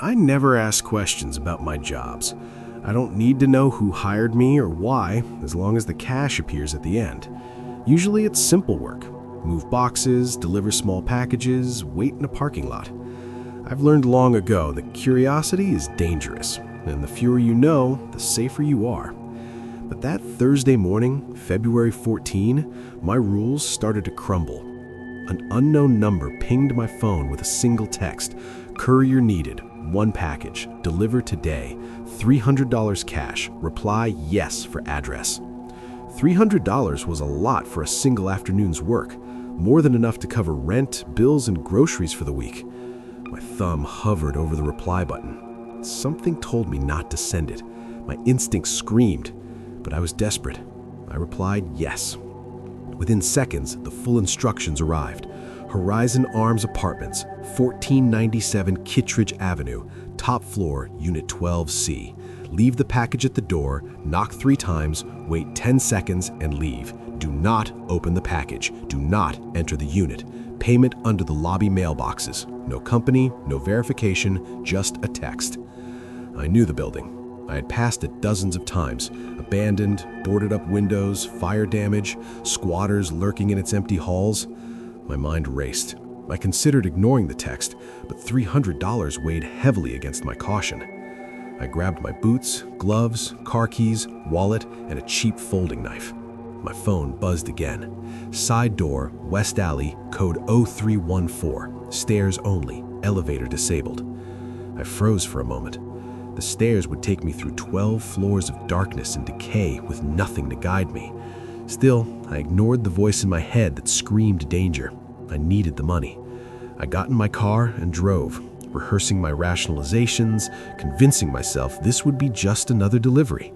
I never ask questions about my jobs. I don't need to know who hired me or why, as long as the cash appears at the end. Usually it's simple work. Move boxes, deliver small packages, wait in a parking lot. I've learned long ago that curiosity is dangerous, and the fewer you know, the safer you are. But that Thursday morning, February 14, my rules started to crumble. An unknown number pinged my phone with a single text. Courier needed, 1 package, deliver today, $300 cash, reply yes for address. $300 was a lot for a single afternoon's work, more than enough to cover rent, bills, and groceries for the week. My thumb hovered over the reply button. Something told me not to send it. My instinct screamed, but I was desperate. I replied yes. Within seconds, the full instructions arrived. Horizon Arms Apartments, 1497 Kittredge Avenue, top floor, Unit 12C. Leave the package at the door, knock 3 times, wait 10 seconds, and leave. Do not open the package. Do not enter the unit. Payment under the lobby mailboxes. No company, no verification, just a text. I knew the building. I had passed it dozens of times. Abandoned, boarded up windows, fire damage, squatters lurking in its empty halls. My mind raced. I considered ignoring the text, but $300 weighed heavily against my caution. I grabbed my boots, gloves, car keys, wallet, and a cheap folding knife. My phone buzzed again. Side door, West Alley, code 0314. Stairs only, elevator disabled. I froze for a moment. The stairs would take me through 12 floors of darkness and decay with nothing to guide me. Still, I ignored the voice in my head that screamed danger. I needed the money. I got in my car and drove, rehearsing my rationalizations, convincing myself this would be just another delivery.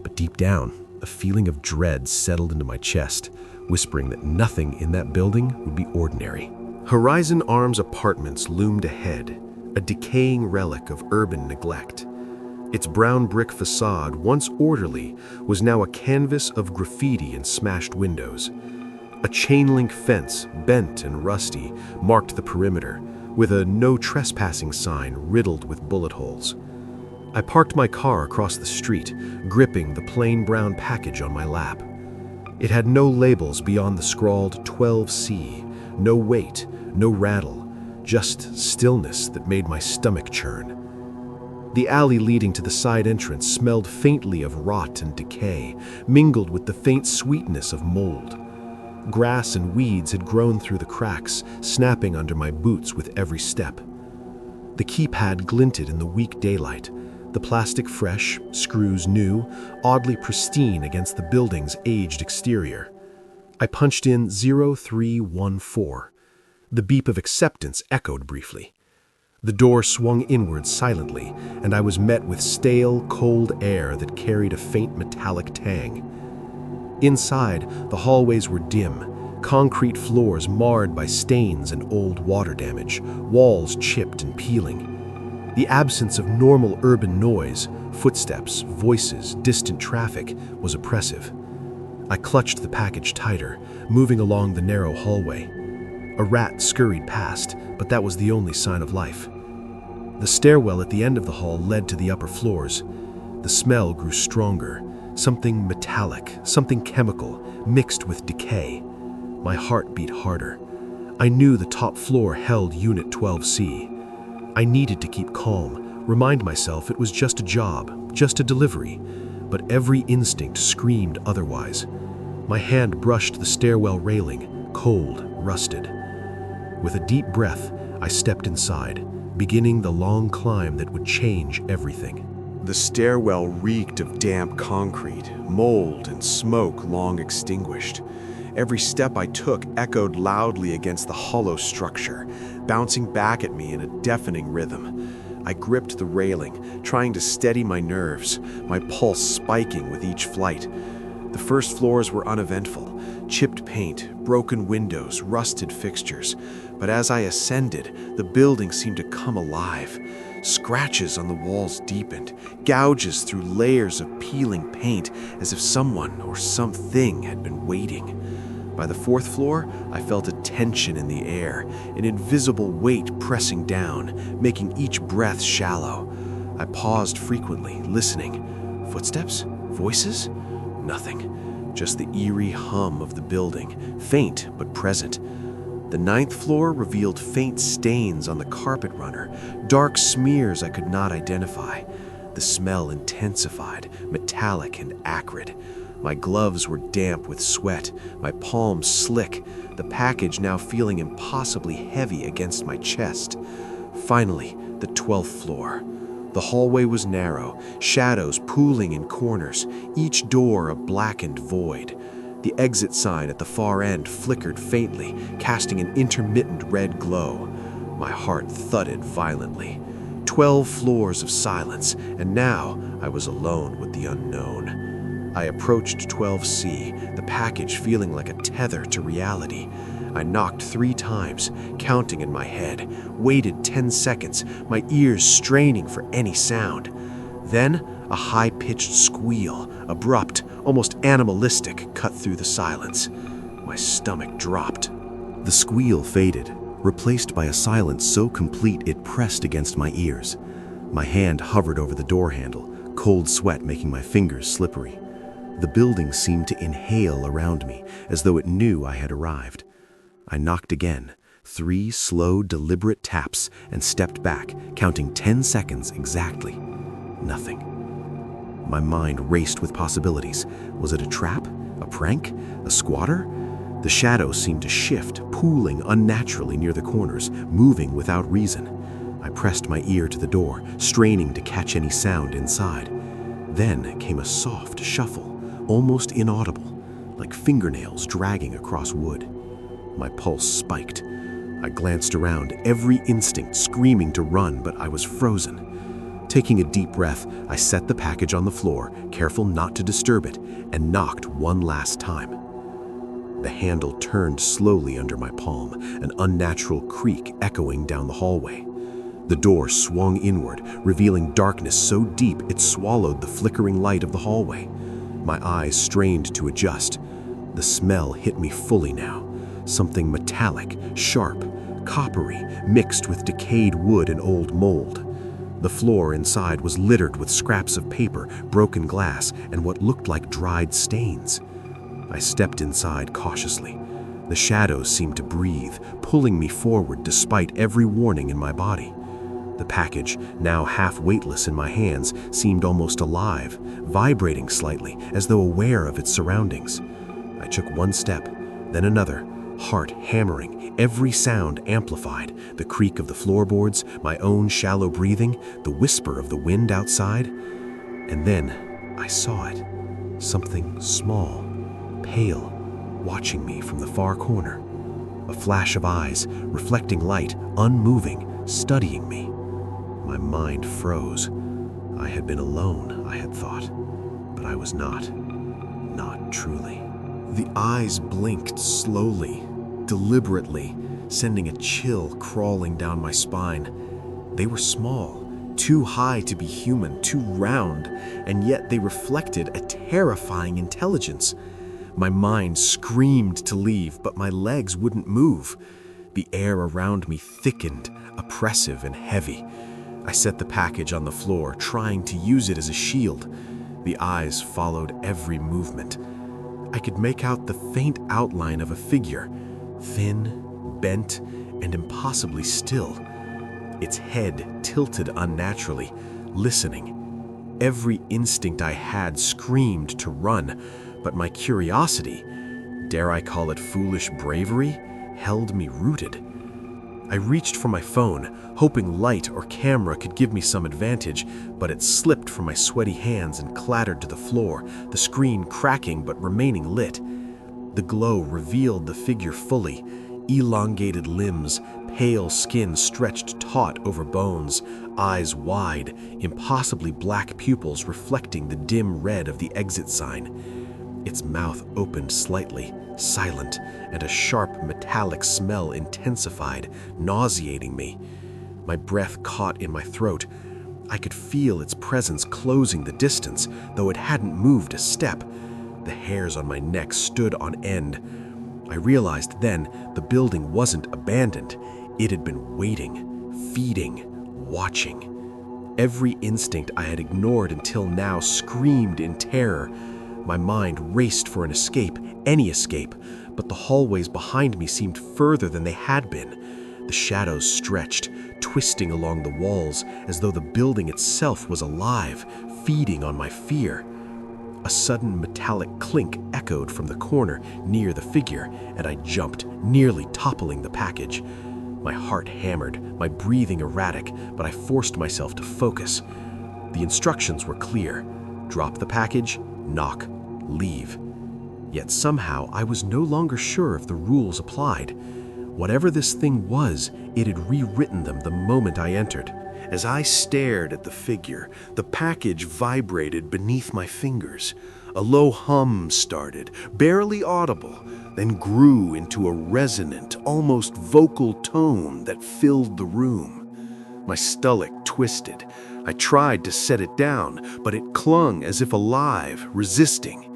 But deep down, a feeling of dread settled into my chest, whispering that nothing in that building would be ordinary. Horizon Arms Apartments loomed ahead, a decaying relic of urban neglect. Its brown brick facade, once orderly, was now a canvas of graffiti and smashed windows. A chain-link fence, bent and rusty, marked the perimeter, with a no trespassing sign riddled with bullet holes. I parked my car across the street, gripping the plain brown package on my lap. It had no labels beyond the scrawled 12C, no weight, no rattle, just stillness that made my stomach churn. The alley leading to the side entrance smelled faintly of rot and decay, mingled with the faint sweetness of mold. Grass and weeds had grown through the cracks, snapping under my boots with every step. The keypad glinted in the weak daylight, the plastic fresh, screws new, oddly pristine against the building's aged exterior. I punched in 0314. The beep of acceptance echoed briefly. The door swung inward silently, and I was met with stale, cold air that carried a faint metallic tang. Inside, the hallways were dim, concrete floors marred by stains and old water damage, walls chipped and peeling. The absence of normal urban noise, footsteps, voices, distant traffic, was oppressive. I clutched the package tighter, moving along the narrow hallway. A rat scurried past, but that was the only sign of life. The stairwell at the end of the hall led to the upper floors. The smell grew stronger, something metallic, something chemical, mixed with decay. My heart beat harder. I knew the top floor held Unit 12C. I needed to keep calm, remind myself it was just a job, just a delivery, but every instinct screamed otherwise. My hand brushed the stairwell railing, cold, rusted. With a deep breath, I stepped inside, beginning the long climb that would change everything. The stairwell reeked of damp concrete, mold, and smoke long extinguished. Every step I took echoed loudly against the hollow structure, bouncing back at me in a deafening rhythm. I gripped the railing, trying to steady my nerves, my pulse spiking with each flight. The first floors were uneventful, chipped paint, broken windows, rusted fixtures. But as I ascended, the building seemed to come alive. Scratches on the walls deepened, gouges through layers of peeling paint, as if someone or something had been waiting. By the fourth floor, I felt a tension in the air, an invisible weight pressing down, making each breath shallow. I paused frequently, listening. Footsteps? Voices? Nothing. Just the eerie hum of the building, faint but present. The ninth floor revealed faint stains on the carpet runner, dark smears I could not identify. The smell intensified, metallic and acrid. My gloves were damp with sweat, my palms slick, the package now feeling impossibly heavy against my chest. Finally, the 12th floor. The hallway was narrow, shadows pooling in corners, each door a blackened void. The exit sign at the far end flickered faintly, casting an intermittent red glow. My heart thudded violently. 12 floors of silence, and now I was alone with the unknown. I approached 12C, the package feeling like a tether to reality. I knocked 3 times, counting in my head, waited 10 seconds, my ears straining for any sound. Then, a high-pitched squeal, abrupt, almost animalistic, cut through the silence. My stomach dropped. The squeal faded, replaced by a silence so complete it pressed against my ears. My hand hovered over the door handle, cold sweat making my fingers slippery. The building seemed to inhale around me, as though it knew I had arrived. I knocked again, 3 slow, deliberate taps, and stepped back, counting 10 seconds exactly. Nothing. My mind raced with possibilities. Was it a trap? A prank? A squatter? The shadows seemed to shift, pooling unnaturally near the corners, moving without reason. I pressed my ear to the door, straining to catch any sound inside. Then came a soft shuffle, almost inaudible, like fingernails dragging across wood. My pulse spiked. I glanced around, every instinct screaming to run, but I was frozen. Taking a deep breath, I set the package on the floor, careful not to disturb it, and knocked one last time. The handle turned slowly under my palm, an unnatural creak echoing down the hallway. The door swung inward, revealing darkness so deep it swallowed the flickering light of the hallway. My eyes strained to adjust. The smell hit me fully now. Something metallic, sharp, coppery, mixed with decayed wood and old mold. The floor inside was littered with scraps of paper, broken glass, and what looked like dried stains. I stepped inside cautiously. The shadows seemed to breathe, pulling me forward despite every warning in my body. The package, now half weightless in my hands, seemed almost alive, vibrating slightly, as though aware of its surroundings. I took one step, then another, heart hammering, every sound amplified, the creak of the floorboards, my own shallow breathing, the whisper of the wind outside. And then I saw it, something small, pale, watching me from the far corner. A flash of eyes, reflecting light, unmoving, studying me. My mind froze. I had been alone, I had thought, but I was not truly. The eyes blinked slowly, deliberately, sending a chill crawling down my spine. They were small, too high to be human, too round, and yet they reflected a terrifying intelligence. My mind screamed to leave, but my legs wouldn't move. The air around me thickened, oppressive and heavy. I set the package on the floor, trying to use it as a shield. The eyes followed every movement. I could make out the faint outline of a figure, thin, bent, and impossibly still. Its head tilted unnaturally, listening. Every instinct I had screamed to run, but my curiosity, dare I call it foolish bravery, held me rooted. I reached for my phone, hoping light or camera could give me some advantage, but it slipped from my sweaty hands and clattered to the floor, the screen cracking but remaining lit. The glow revealed the figure fully, elongated limbs, pale skin stretched taut over bones, eyes wide, impossibly black pupils reflecting the dim red of the exit sign. Its mouth opened slightly, silent, and a sharp metallic smell intensified, nauseating me. My breath caught in my throat. I could feel its presence closing the distance, though it hadn't moved a step. The hairs on my neck stood on end. I realized then the building wasn't abandoned. It had been waiting, feeding, watching. Every instinct I had ignored until now screamed in terror. My mind raced for an escape, any escape, but the hallways behind me seemed further than they had been. The shadows stretched, twisting along the walls as though the building itself was alive, feeding on my fear. A sudden metallic clink echoed from the corner near the figure, and I jumped, nearly toppling the package. My heart hammered, my breathing erratic, but I forced myself to focus. The instructions were clear. Drop the package, knock, leave. Yet somehow I was no longer sure if the rules applied. Whatever this thing was, it had rewritten them the moment I entered. As I stared at the figure, the package vibrated beneath my fingers. A low hum started, barely audible, then grew into a resonant, almost vocal tone that filled the room. My stomach twisted. I tried to set it down, but it clung as if alive, resisting.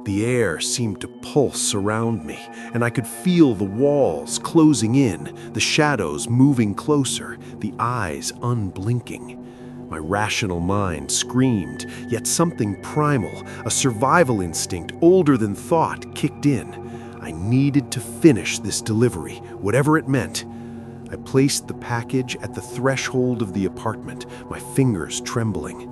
The air seemed to pulse around me, and I could feel the walls closing in, the shadows moving closer, the eyes unblinking. My rational mind screamed, yet something primal, a survival instinct older than thought, kicked in. I needed to finish this delivery, whatever it meant. I placed the package at the threshold of the apartment, my fingers trembling.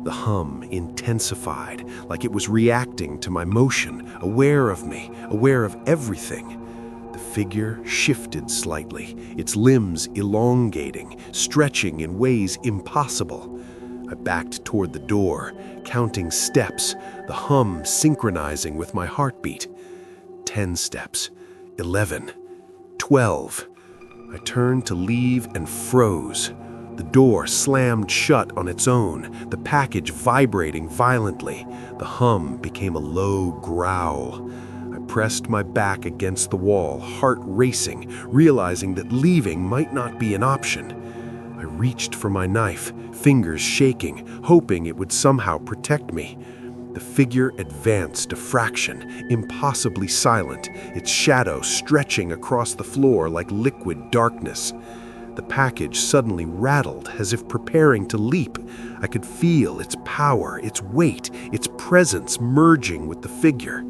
The hum intensified, like it was reacting to my motion, aware of me, aware of everything. The figure shifted slightly, its limbs elongating, stretching in ways impossible. I backed toward the door, counting steps, the hum synchronizing with my heartbeat. 10 steps, 11, 12. I turned to leave and froze. The door slammed shut on its own, the package vibrating violently. The hum became a low growl. I pressed my back against the wall, heart racing, realizing that leaving might not be an option. I reached for my knife, fingers shaking, hoping it would somehow protect me. The figure advanced a fraction, impossibly silent, its shadow stretching across the floor like liquid darkness. The package suddenly rattled as if preparing to leap. I could feel its power, its weight, its presence merging with the figure.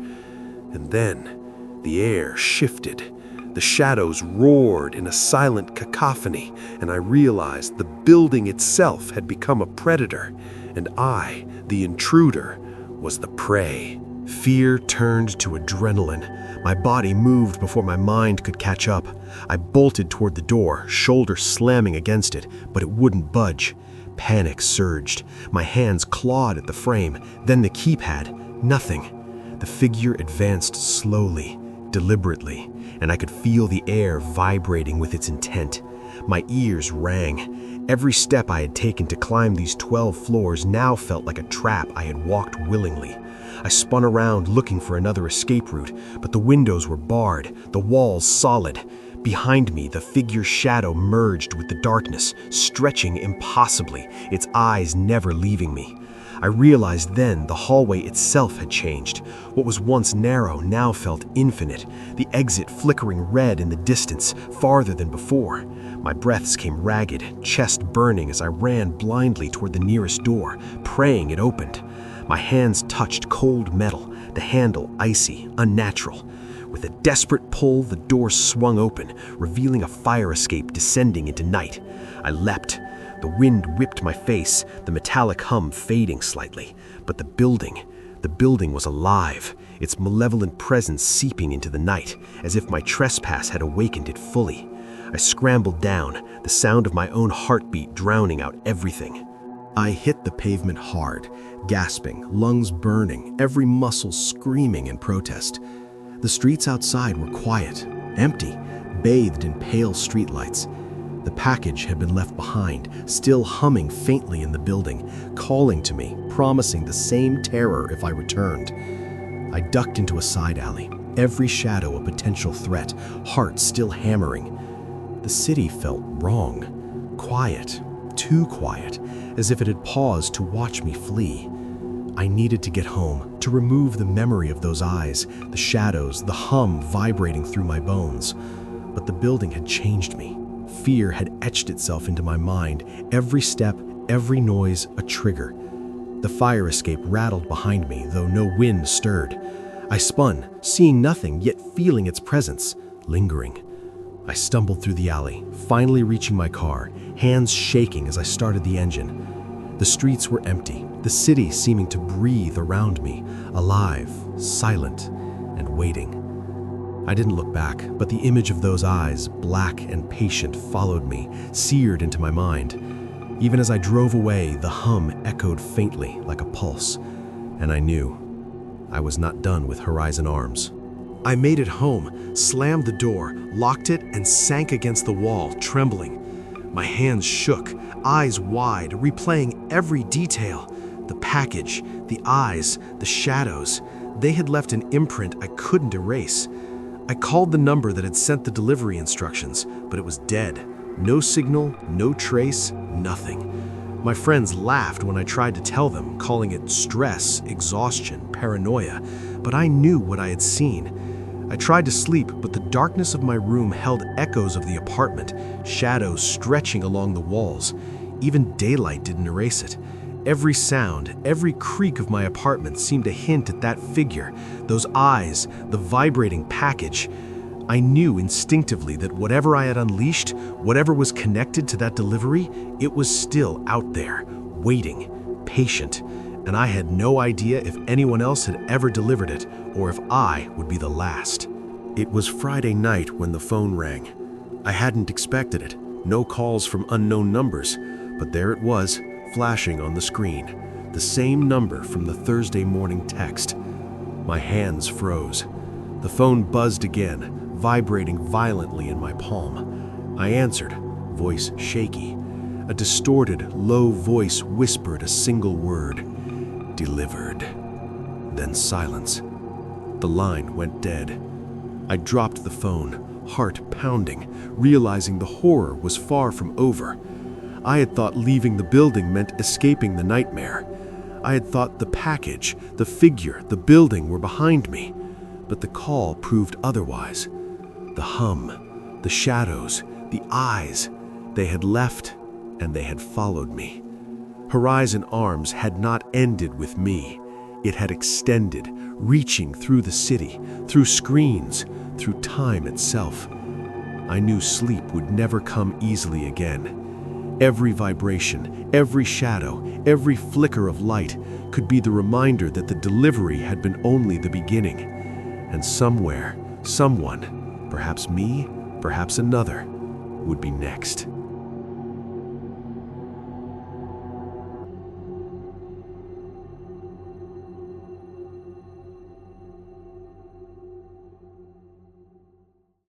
And then the air shifted. The shadows roared in a silent cacophony, and I realized the building itself had become a predator, and I, the intruder, was the prey. Fear turned to adrenaline. My body moved before my mind could catch up. I bolted toward the door, shoulder slamming against it, but it wouldn't budge. Panic surged. My hands clawed at the frame, then the keypad. Nothing. The figure advanced slowly, deliberately, and I could feel the air vibrating with its intent. My ears rang. Every step I had taken to climb these 12 floors now felt like a trap I had walked willingly. I spun around looking for another escape route, but the windows were barred, the walls solid. Behind me, the figure's shadow merged with the darkness, stretching impossibly, its eyes never leaving me. I realized then the hallway itself had changed. What was once narrow now felt infinite, the exit flickering red in the distance, farther than before. My breaths came ragged, chest burning as I ran blindly toward the nearest door, praying it opened. My hands touched cold metal, the handle icy, unnatural. With a desperate pull, the door swung open, revealing a fire escape descending into night. I leapt. The wind whipped my face, the metallic hum fading slightly. But the building was alive, its malevolent presence seeping into the night, as if my trespass had awakened it fully. I scrambled down, the sound of my own heartbeat drowning out everything. I hit the pavement hard, gasping, lungs burning, every muscle screaming in protest. The streets outside were quiet, empty, bathed in pale streetlights. The package had been left behind, still humming faintly in the building, calling to me, promising the same terror if I returned. I ducked into a side alley, every shadow a potential threat, heart still hammering. The city felt wrong, quiet, too quiet, as if it had paused to watch me flee. I needed to get home, to remove the memory of those eyes, the shadows, the hum vibrating through my bones. But the building had changed me. Fear had etched itself into my mind, every step, every noise a trigger. The fire escape rattled behind me, though no wind stirred. I spun, seeing nothing, yet feeling its presence, lingering. I stumbled through the alley, finally reaching my car, hands shaking as I started the engine. The streets were empty, the city seeming to breathe around me, alive, silent, and waiting. I didn't look back, but the image of those eyes, black and patient, followed me, seared into my mind. Even as I drove away, the hum echoed faintly like a pulse, and I knew I was not done with Horizon Arms. I made it home, slammed the door, locked it, and sank against the wall, trembling. My hands shook, eyes wide, replaying every detail. The package, the eyes, the shadows. They had left an imprint I couldn't erase. I called the number that had sent the delivery instructions, but it was dead. No signal, no trace, nothing. My friends laughed when I tried to tell them, calling it stress, exhaustion, paranoia, but I knew what I had seen. I tried to sleep, but the darkness of my room held echoes of the apartment, shadows stretching along the walls. Even daylight didn't erase it. Every sound, every creak of my apartment seemed to hint at that figure, those eyes, the vibrating package. I knew instinctively that whatever I had unleashed, whatever was connected to that delivery, it was still out there, waiting, patient, and I had no idea if anyone else had ever delivered it or if I would be the last. It was Friday night when the phone rang. I hadn't expected it, no calls from unknown numbers, but there it was, flashing on the screen, the same number from the Thursday morning text. My hands froze. The phone buzzed again, vibrating violently in my palm. I answered, voice shaky. A distorted, low voice whispered a single word, "Delivered." Then silence. The line went dead. I dropped the phone, heart pounding, realizing the horror was far from over. I had thought leaving the building meant escaping the nightmare. I had thought the package, the figure, the building were behind me. But the call proved otherwise. The hum, the shadows, the eyes, they had left and they had followed me. Horizon Arms had not ended with me. It had extended, reaching through the city, through screens, through time itself. I knew sleep would never come easily again. Every vibration, every shadow, every flicker of light could be the reminder that the delivery had been only the beginning. And somewhere, someone, perhaps me, perhaps another, would be next.